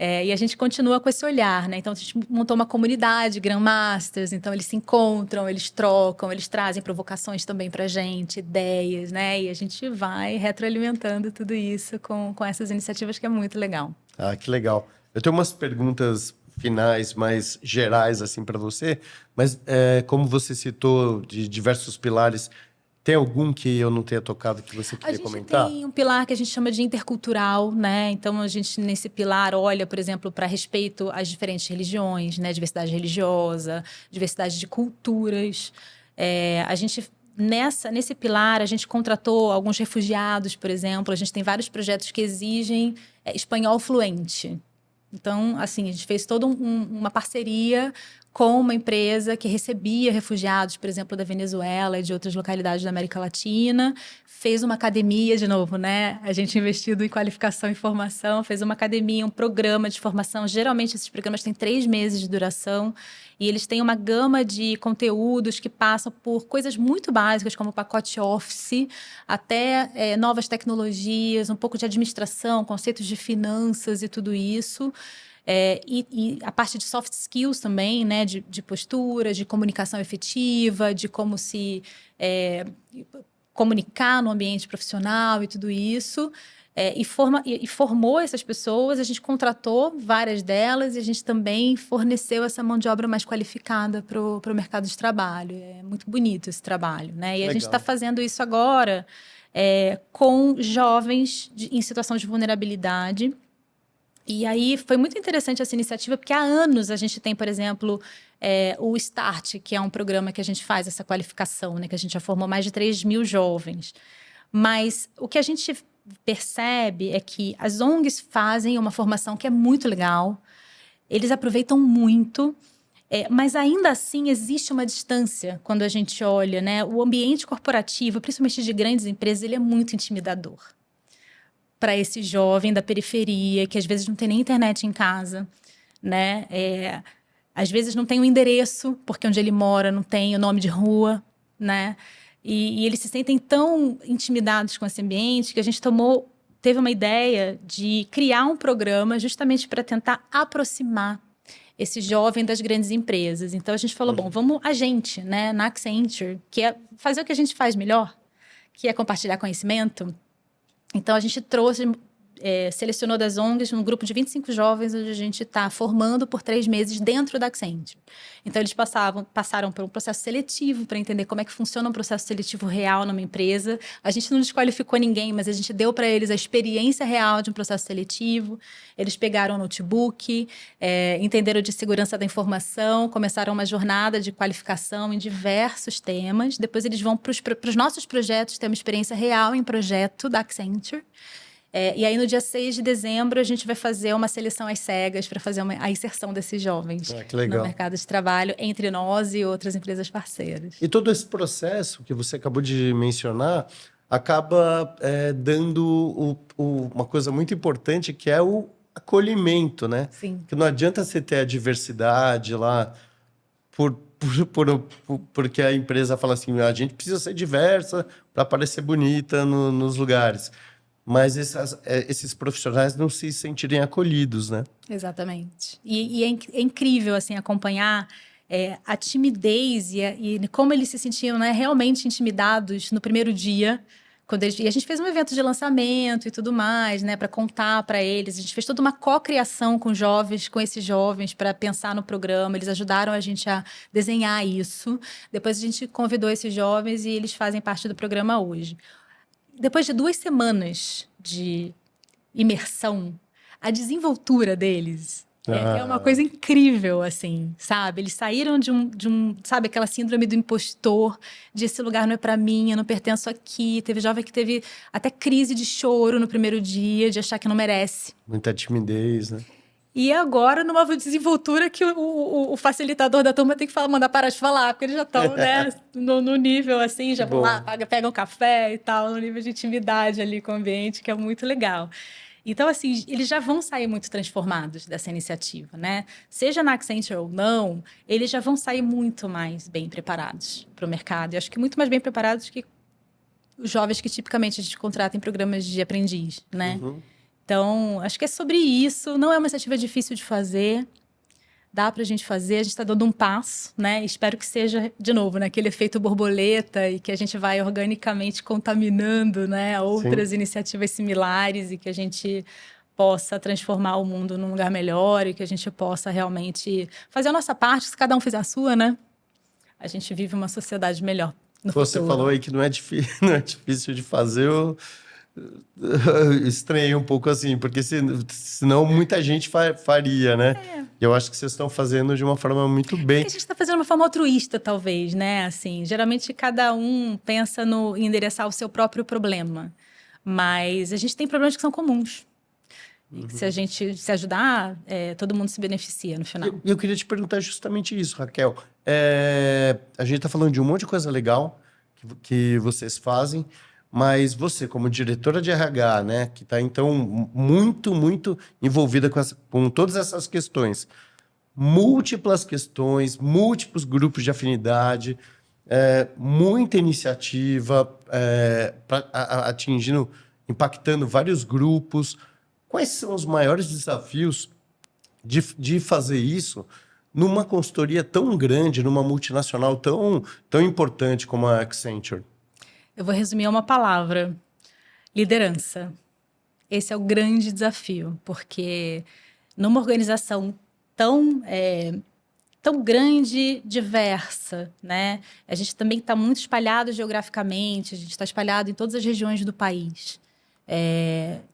E a gente continua com esse olhar, né? Então, a gente montou uma comunidade, Scrum Masters. Então, eles se encontram, eles trocam, eles trazem provocações também para a gente, ideias, né? E a gente vai retroalimentando tudo isso com essas iniciativas, que é muito legal. Ah, que legal. Eu tenho umas perguntas finais mais gerais, assim, para você. Mas, como você citou de diversos pilares, tem algum que eu não tenha tocado que você queria comentar? A gente tem um pilar que a gente chama de intercultural, né? Então, a gente, nesse pilar, olha, por exemplo, para respeito às diferentes religiões, né? Diversidade religiosa, diversidade de culturas. A gente, nesse pilar, a gente contratou alguns refugiados, por exemplo. A gente tem vários projetos que exigem espanhol fluente. Então, assim, a gente fez toda uma parceria com uma empresa que recebia refugiados, por exemplo, da Venezuela e de outras localidades da América Latina. Fez uma academia, de novo, né? A gente investido em qualificação e formação, fez uma academia, um programa de formação. Geralmente, esses programas têm 3 meses de duração e eles têm uma gama de conteúdos que passam por coisas muito básicas, como o pacote Office, até novas tecnologias, um pouco de administração, conceitos de finanças e tudo isso. E a parte de soft skills também, né? De postura, de comunicação efetiva, de como se comunicar no ambiente profissional e tudo isso. E formou essas pessoas, a gente contratou várias delas e a gente também forneceu essa mão de obra mais qualificada para o mercado de trabalho. É muito bonito esse trabalho, né? E a gente está fazendo isso agora com jovens em situação de vulnerabilidade. E aí foi muito interessante essa iniciativa, porque há anos a gente tem, por exemplo, o START, que é um programa que a gente faz essa qualificação, né? Que a gente já formou mais de 3.000 jovens. Mas o que a gente percebe é que as ONGs fazem uma formação que é muito legal, eles aproveitam muito, mas ainda assim existe uma distância quando a gente olha, né? O ambiente corporativo, principalmente de grandes empresas, ele é muito intimidador para esse jovem da periferia, que às vezes não tem nem internet em casa, né? Às vezes não tem o endereço, porque onde ele mora não tem o nome de rua, né? E eles se sentem tão intimidados com esse ambiente que a gente teve uma ideia de criar um programa justamente para tentar aproximar esse jovem das grandes empresas. Então, a gente falou, bom, vamos a gente, né, na Accenture, que é fazer o que a gente faz melhor, que é compartilhar conhecimento. Então, a gente selecionou das ONGs um grupo de 25 jovens, onde a gente está formando por 3 meses dentro da Accenture. Então, eles passaram por um processo seletivo para entender como é que funciona um processo seletivo real numa empresa. A gente não desqualificou ninguém, mas a gente deu para eles a experiência real de um processo seletivo. Eles pegaram o notebook, entenderam de segurança da informação, começaram uma jornada de qualificação em diversos temas. Depois, eles vão para os nossos projetos, ter uma experiência real em projeto da Accenture. E aí, no dia 6 de dezembro, a gente vai fazer uma seleção às cegas para fazer a inserção desses jovens no mercado de trabalho, entre nós e outras empresas parceiras. E todo esse processo que você acabou de mencionar acaba dando uma coisa muito importante, que é o acolhimento, né? Sim. Que não adianta você ter a diversidade lá porque a empresa fala assim, a gente precisa ser diversa para parecer bonita nos lugares. Mas esses profissionais não se sentirem acolhidos, né? Exatamente. E é incrível, assim, acompanhar a timidez e como eles se sentiam, né, realmente intimidados no primeiro dia, E a gente fez um evento de lançamento e tudo mais, né, para contar para eles. A gente fez toda uma cocriação com jovens, com esses jovens, para pensar no programa. Eles ajudaram a gente a desenhar isso. Depois a gente convidou esses jovens e eles fazem parte do programa hoje. Depois de 2 semanas de imersão, a desenvoltura deles é uma coisa incrível, assim, sabe? Eles saíram de um, sabe, aquela síndrome do impostor, de esse lugar não é pra mim, eu não pertenço aqui. Teve jovem que teve até crise de choro no primeiro dia, de achar que não merece. Muita timidez, né? E agora, numa desenvoltura que o facilitador da turma tem que mandar parar de falar, porque eles já estão, né, no nível, assim, já vão lá, pegam um café e tal, no nível de intimidade ali com o ambiente, que é muito legal. Então, assim, eles já vão sair muito transformados dessa iniciativa, né? Seja na Accenture ou não, eles já vão sair muito mais bem preparados para o mercado. E acho que muito mais bem preparados que os jovens que tipicamente a gente contrata em programas de aprendiz, né? Então, acho que é sobre isso. Não é uma iniciativa difícil de fazer. Dá para a gente fazer, a gente está dando um passo, né? Espero que seja, de novo, né, aquele efeito borboleta e que a gente vai organicamente contaminando, né, outras iniciativas similares e que a gente possa transformar o mundo num lugar melhor e que a gente possa realmente fazer a nossa parte, se cada um fizer a sua, né? A gente vive uma sociedade melhor no Você futuro. falou aí que não é difícil de fazer, eu estranhei um pouco assim, porque senão muita gente faria, né? Eu acho que vocês estão fazendo de uma forma muito bem. A gente está fazendo de uma forma altruísta, talvez, né? Assim, geralmente cada um pensa em endereçar o seu próprio problema. Mas a gente tem problemas que são comuns. E que se a gente se ajudar, todo mundo se beneficia no final. Eu queria te perguntar justamente isso, Raquel. A gente está falando de um monte de coisa legal que vocês fazem, mas você, como diretora de RH, né, que está, então, muito, muito envolvida com todas essas questões, múltiplas questões, múltiplos grupos de afinidade, muita iniciativa, impactando vários grupos. Quais são os maiores desafios de fazer isso numa consultoria tão grande, numa multinacional tão importante como a Accenture? Eu vou resumir uma palavra: liderança. Esse é o grande desafio, porque numa organização tão grande, diversa, né? A gente também está muito espalhado geograficamente, a gente está espalhado em todas as regiões do país,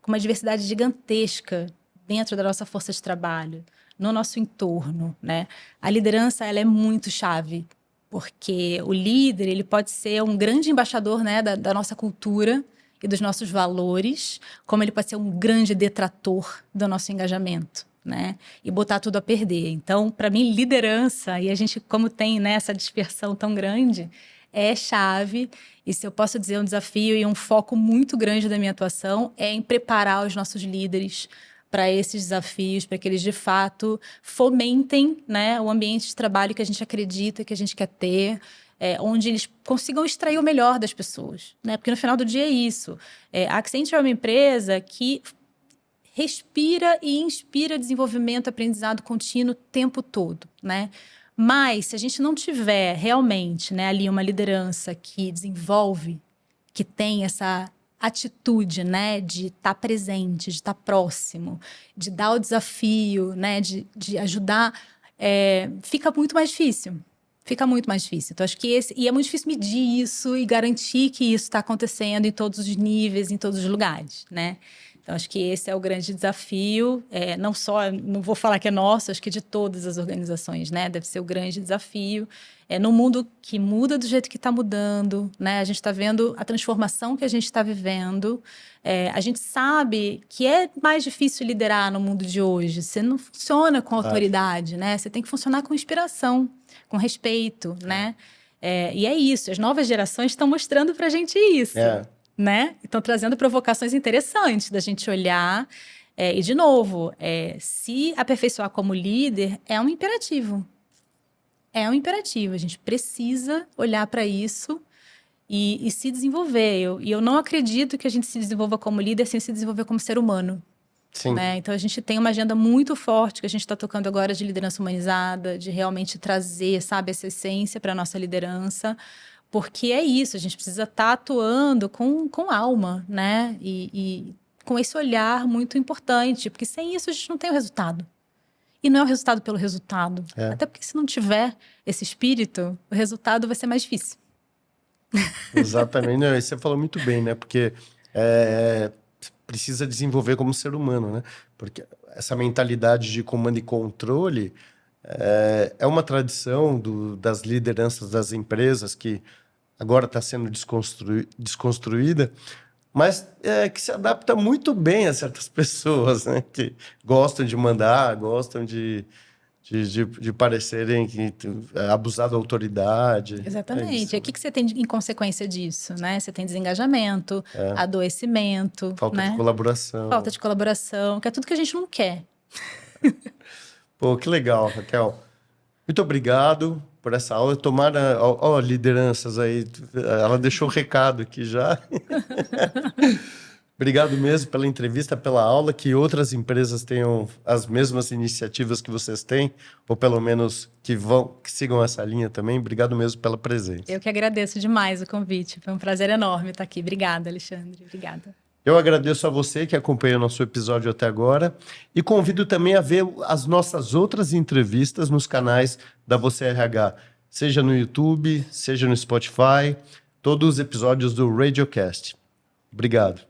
com uma diversidade gigantesca dentro da nossa força de trabalho, no nosso entorno, né? A liderança, ela é muito chave, porque o líder, ele pode ser um grande embaixador, né, da nossa cultura e dos nossos valores, como ele pode ser um grande detrator do nosso engajamento, né? E botar tudo a perder. Então, para mim, liderança, e a gente, como tem, né, essa dispersão tão grande, é chave. E se eu posso dizer um desafio e um foco muito grande da minha atuação é em preparar os nossos líderes para esses desafios, para que eles, de fato, fomentem, né, o ambiente de trabalho que a gente acredita, que a gente quer ter, onde eles consigam extrair o melhor das pessoas, né? Porque no final do dia é isso. A Accenture é uma empresa que respira e inspira desenvolvimento, aprendizado contínuo o tempo todo, né? Mas, se a gente não tiver realmente, né, ali uma liderança que desenvolve, que tem essa atitude, né, de estar presente, de estar próximo, de dar o desafio, né, de ajudar, fica muito mais difícil. Fica muito mais difícil. Então, acho que e é muito difícil medir isso e garantir que isso está acontecendo em todos os níveis, em todos os lugares, né? Então, acho que esse é o grande desafio, não vou falar que é nosso, acho que de todas as organizações, né? Deve ser o grande desafio. No mundo que muda do jeito que está mudando, né? A gente está vendo a transformação que a gente está vivendo. A gente sabe que é mais difícil liderar no mundo de hoje. Você não funciona com autoridade, né? Você tem que funcionar com inspiração, com respeito, né? E é isso, as novas gerações estão mostrando para a gente isso. Né? Estão trazendo provocações interessantes da gente olhar. E, de novo, se aperfeiçoar como líder é um imperativo. É um imperativo. A gente precisa olhar para isso e se desenvolver. E eu não acredito que a gente se desenvolva como líder sem se desenvolver como ser humano. Sim. Né? Então, a gente tem uma agenda muito forte que a gente está tocando agora de liderança humanizada, de realmente trazer, sabe, essa essência para a nossa liderança. Porque é isso, a gente precisa estar atuando com alma, né? E com esse olhar muito importante, porque sem isso a gente não tem o resultado. E não é o resultado pelo resultado. Até porque se não tiver esse espírito, o resultado vai ser mais difícil. Exatamente. Não, você falou muito bem, né? Porque precisa desenvolver como ser humano, né? Porque essa mentalidade de comando e controle é uma tradição das lideranças das empresas que agora está sendo desconstruída, mas que se adapta muito bem a certas pessoas, né? Que gostam de mandar, gostam de parecerem que abusar da autoridade. Exatamente. É E o que você tem em consequência disso, né? Você tem desengajamento, adoecimento, falta né? de colaboração. Falta de colaboração, que é tudo que a gente não quer. Pô, que legal, Raquel. Muito obrigado por essa aula. Tomara, ó, lideranças aí, ela deixou o recado aqui já. Obrigado mesmo pela entrevista, pela aula, que outras empresas tenham as mesmas iniciativas que vocês têm, ou pelo menos que sigam essa linha também. Obrigado mesmo pela presença. Eu que agradeço demais o convite. Foi um prazer enorme estar aqui. Obrigada, Alexandre. Obrigada. Eu agradeço a você que acompanhou nosso episódio até agora e convido também a ver as nossas outras entrevistas nos canais da Você RH, seja no YouTube, seja no Spotify, todos os episódios do Radiocast. Obrigado.